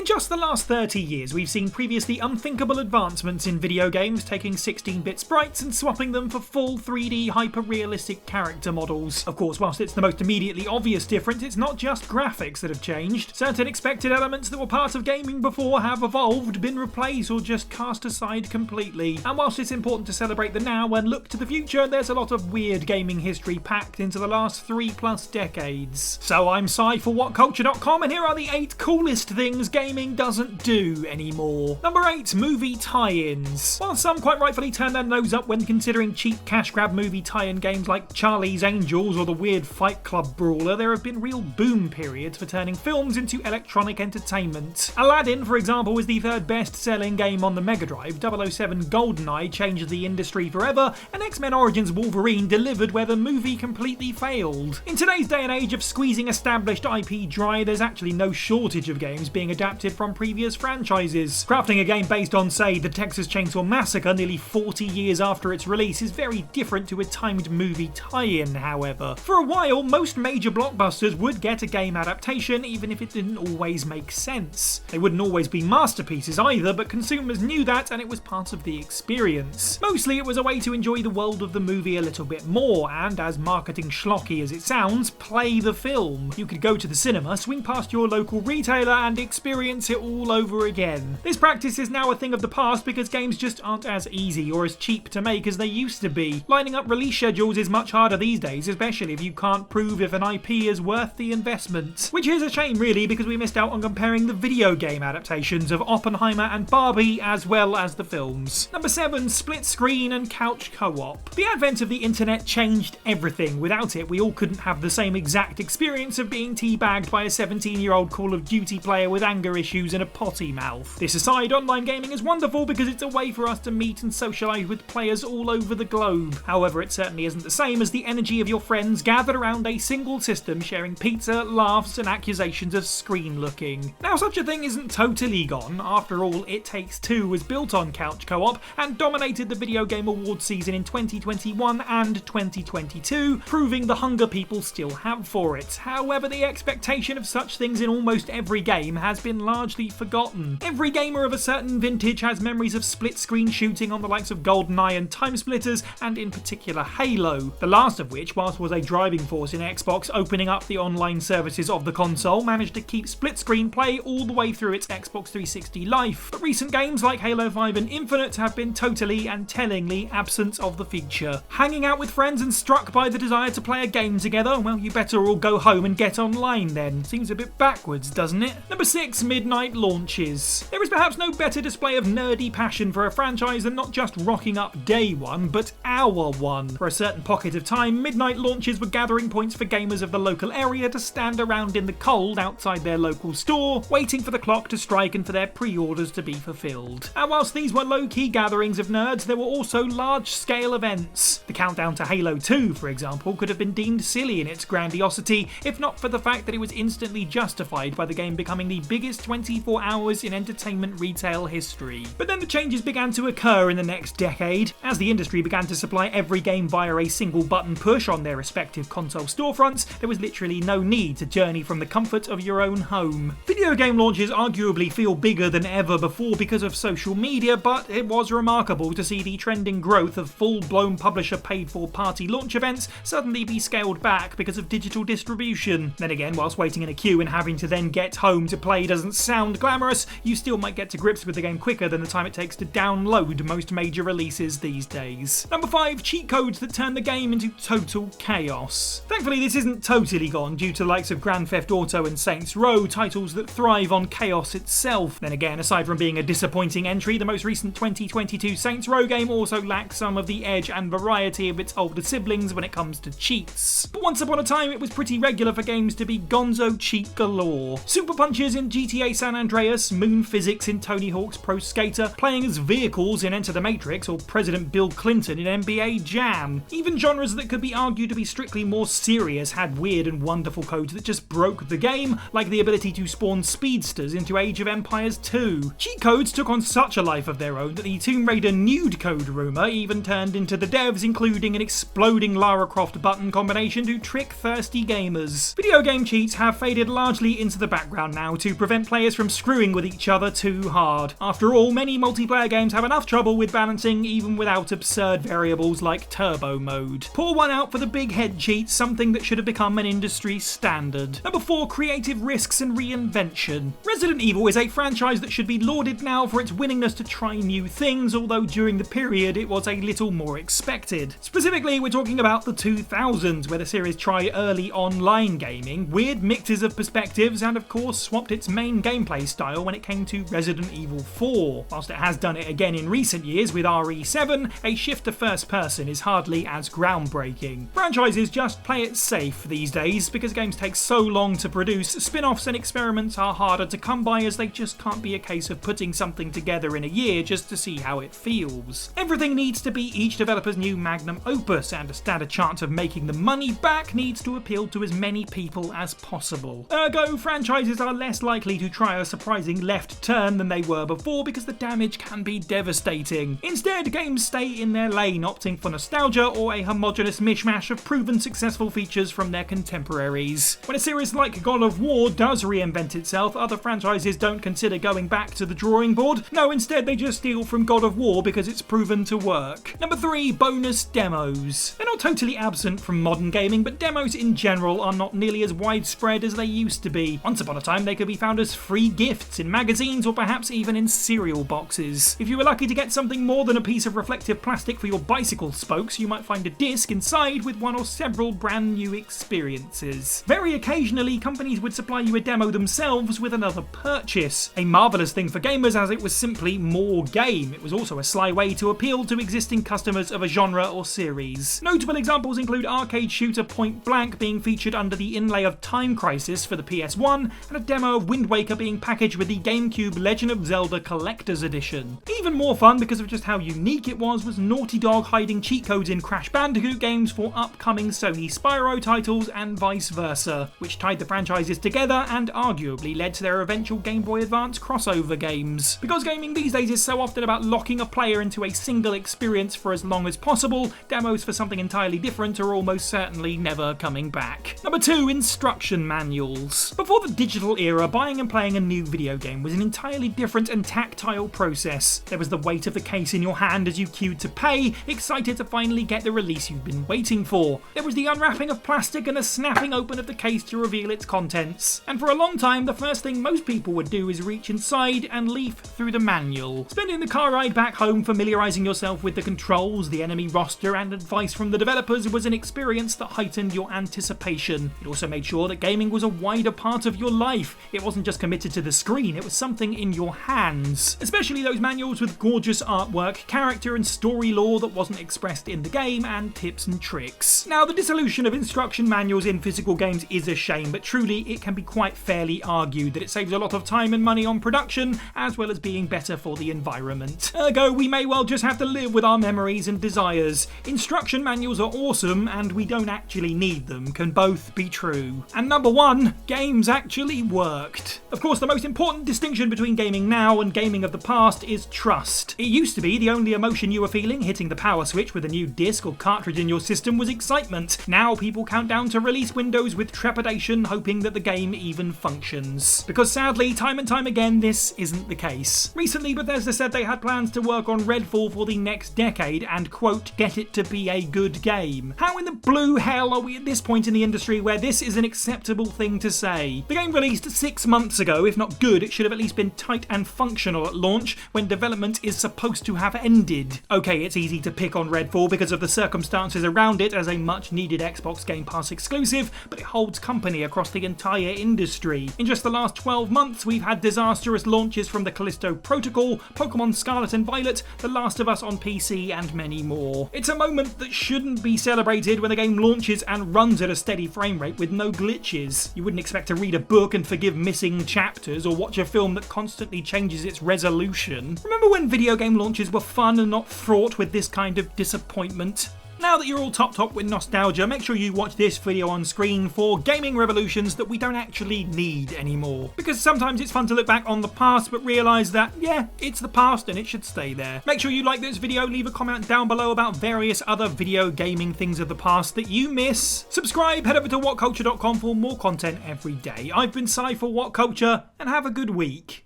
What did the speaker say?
In just the last 30 years, we've seen previously unthinkable advancements in video games, taking 16-bit sprites and swapping them for full 3D hyper-realistic character models. Of course, whilst it's the most immediately obvious difference, it's not just graphics that have changed. Certain expected elements that were part of gaming before have evolved, been replaced, or just cast aside completely. And whilst it's important to celebrate the now and look to the future, there's a lot of weird gaming history packed into the last 3+ decades. So I'm Si for WhatCulture.com, and here are the 8 coolest things gaming doesn't do anymore. Number 8, movie tie-ins. While some quite rightfully turn their nose up when considering cheap cash grab movie tie-in games like Charlie's Angels or the weird Fight Club brawler, there have been real boom periods for turning films into electronic entertainment. Aladdin, for example, was the 3rd best-selling game on the Mega Drive, 007 GoldenEye changed the industry forever, and X-Men Origins Wolverine delivered where the movie completely failed. In today's day and age of squeezing established IP dry, there's actually no shortage of games being adapted from previous franchises. Crafting a game based on, say, the Texas Chainsaw Massacre nearly 40 years after its release is very different to a timed movie tie-in, however. For a while, most major blockbusters would get a game adaptation, even if it didn't always make sense. They wouldn't always be masterpieces either, but consumers knew that and it was part of the experience. Mostly it was a way to enjoy the world of the movie a little bit more, and as marketing schlocky as it sounds, play the film. You could go to the cinema, swing past your local retailer and experience it all over again. This practice is now a thing of the past because games just aren't as easy or as cheap to make as they used to be. Lining up release schedules is much harder these days, especially if you can't prove if an IP is worth the investment. Which is a shame really, because we missed out on comparing the video game adaptations of Oppenheimer and Barbie as well as the films. Number 7, split screen and couch co-op. The advent of the internet changed everything. Without it, we all couldn't have the same exact experience of being teabagged by a 17-year-old Call of Duty player with anger issues and a potty mouth. This aside, online gaming is wonderful because it's a way for us to meet and socialise with players all over the globe. However, it certainly isn't the same as the energy of your friends gathered around a single system sharing pizza, laughs and accusations of screen looking. Now, such a thing isn't totally gone. After all, It Takes Two was built on couch co-op and dominated the Video Game Awards season in 2021 and 2022, proving the hunger people still have for it. However, the expectation of such things in almost every game has been largely forgotten. Every gamer of a certain vintage has memories of split-screen shooting on the likes of GoldenEye and Time Splitters, and in particular Halo, the last of which, whilst was a driving force in Xbox opening up the online services of the console, managed to keep split-screen play all the way through its Xbox 360 life. But recent games like Halo 5 and Infinite have been totally and tellingly absent of the feature. Hanging out with friends and struck by the desire to play a game together? Well, you better all go home and get online then. Seems a bit backwards, doesn't it? Number 6, midnight launches. There is perhaps no better display of nerdy passion for a franchise than not just rocking up day one, but hour one. For a certain pocket of time, midnight launches were gathering points for gamers of the local area to stand around in the cold outside their local store, waiting for the clock to strike and for their pre-orders to be fulfilled. And whilst these were low-key gatherings of nerds, there were also large-scale events. The countdown to Halo 2, for example, could have been deemed silly in its grandiosity, if not for the fact that it was instantly justified by the game becoming the biggest 24 hours in entertainment retail history. But then the changes began to occur in the next decade. As the industry began to supply every game via a single button push on their respective console storefronts, there was literally no need to journey from the comfort of your own home. Video game launches arguably feel bigger than ever before because of social media, but it was remarkable to see the trending growth of full-blown publisher paid-for party launch events suddenly be scaled back because of digital distribution. Then again, whilst waiting in a queue and having to then get home to play doesn't sound glamorous, you still might get to grips with the game quicker than the time it takes to download most major releases these days. Number 5, cheat codes that turn the game into total chaos. Thankfully, this isn't totally gone due to the likes of Grand Theft Auto and Saints Row, titles that thrive on chaos itself. Then again, aside from being a disappointing entry, the most recent 2022 Saints Row game also lacks some of the edge and variety of its older siblings when it comes to cheats. But once upon a time, it was pretty regular for games to be gonzo cheat galore. Super punches in GTA San Andreas, moon physics in Tony Hawk's Pro Skater, playing as vehicles in Enter the Matrix, or President Bill Clinton in NBA Jam. Even genres that could be argued to be strictly more serious had weird and wonderful codes that just broke the game, like the ability to spawn speedsters into Age of Empires 2. Cheat codes took on such a life of their own that the Tomb Raider nude code rumour even turned into the devs including an exploding Lara Croft button combination to trick thirsty gamers. Video game cheats have faded largely into the background now to prevent players from screwing with each other too hard. After all, many multiplayer games have enough trouble with balancing even without absurd variables like turbo mode. Pour one out for the big head cheats, something that should have become an industry standard. Number 4, creative risks and reinvention. Resident Evil is a franchise that should be lauded now for its willingness to try new things, although during the period it was a little more expected. Specifically, we're talking about the 2000s, where the series tried early online gaming, weird mixes of perspectives, and of course swapped its main gameplay style when it came to Resident Evil 4. Whilst it has done it again in recent years with RE7, a shift to first person is hardly as groundbreaking. Franchises just play it safe these days because games take so long to produce, spin-offs and experiments are harder to come by, as they just can't be a case of putting something together in a year just to see how it feels. Everything needs to be each developer's new magnum opus, and to stand a chance of making the money back needs to appeal to as many people as possible. Ergo, franchises are less likely to try a surprising left turn than they were before because the damage can be devastating. Instead, games stay in their lane, opting for nostalgia or a homogeneous mishmash of proven successful features from their contemporaries. When a series like God of War does reinvent itself, other franchises don't consider going back to the drawing board. No, instead they just steal from God of War because it's proven to work. Number 3, bonus demos. They're not totally absent from modern gaming, but demos in general are not nearly as widespread as they used to be. Once upon a time, they could be found as free gifts in magazines or perhaps even in cereal boxes. If you were lucky to get something more than a piece of reflective plastic for your bicycle spokes, you might find a disc inside with one or several brand new experiences. Very occasionally, companies would supply you a demo themselves with another purchase. A marvellous thing for gamers, as it was simply more game. It was also a sly way to appeal to existing customers of a genre or series. Notable examples include arcade shooter Point Blank being featured under the inlay of Time Crisis for the PS1, and a demo of Wind Waker being packaged with the GameCube Legend of Zelda Collector's Edition. Even more fun, because of just how unique it was Naughty Dog hiding cheat codes in Crash Bandicoot games for upcoming Sony Spyro titles and vice versa, which tied the franchises together and arguably led to their eventual Game Boy Advance crossover games. Because gaming these days is so often about locking a player into a single experience for as long as possible, demos for something entirely different are almost certainly never coming back. Number 2, instruction manuals. Before the digital era, buying and playing a new video game was an entirely different and tactile process. There was the weight of the case in your hand as you queued to pay, excited to finally get the release you've been waiting for. There was the unwrapping of plastic and the snapping open of the case to reveal its contents. And for a long time, the first thing most people would do is reach inside and leaf through the manual. Spending the car ride back home familiarising yourself with the controls, the enemy roster and advice from the developers was an experience that heightened your anticipation. It also made sure that gaming was a wider part of your life. It wasn't just committed to the screen, it was something in your hands. Especially those manuals with gorgeous artwork, character and story lore that wasn't expressed in the game, and tips and tricks. Now, the dissolution of instruction manuals in physical games is a shame, but truly it can be quite fairly argued that it saves a lot of time and money on production, as well as being better for the environment. Ergo, we may well just have to live with our memories and desires. Instruction manuals are awesome, and we don't actually need them, can both be true. And number 1, games actually worked. Of course, the most important distinction between gaming now and gaming of the past is trust. It used to be the only emotion you were feeling hitting the power switch with a new disc or cartridge in your system was excitement. Now people count down to release windows with trepidation, hoping that the game even functions. Because sadly, time and time again, this isn't the case. Recently, Bethesda said they had plans to work on Redfall for the next decade and, quote, get it to be a good game. How in the blue hell are we at this point in the industry where this is an acceptable thing to say? The game released 6 months ago. If not good, it should have at least been tight and functional at launch when development is supposed to have ended. Okay, it's easy to pick on Redfall because of the circumstances around it as a much needed Xbox Game Pass exclusive, but it holds company across the entire industry. In just the last 12 months, we've had disastrous launches from the Callisto Protocol, Pokemon Scarlet and Violet, The Last of Us on PC, and many more. It's a moment that shouldn't be celebrated when the game launches and runs at a steady frame rate with no glitches. You wouldn't expect to read a book and forgive missing chapters or watch a film that constantly changes its resolution. Remember when video game launches were fun and not fraught with this kind of disappointment? Now, now that you're all top with nostalgia, make sure you watch this video on screen for gaming revolutions that we don't actually need anymore. Because sometimes it's fun to look back on the past but realise that, yeah, it's the past and it should stay there. Make sure you like this video, leave a comment down below about various other video gaming things of the past that you miss. Subscribe, head over to WhatCulture.com for more content every day. I've been Si for WhatCulture, and have a good week.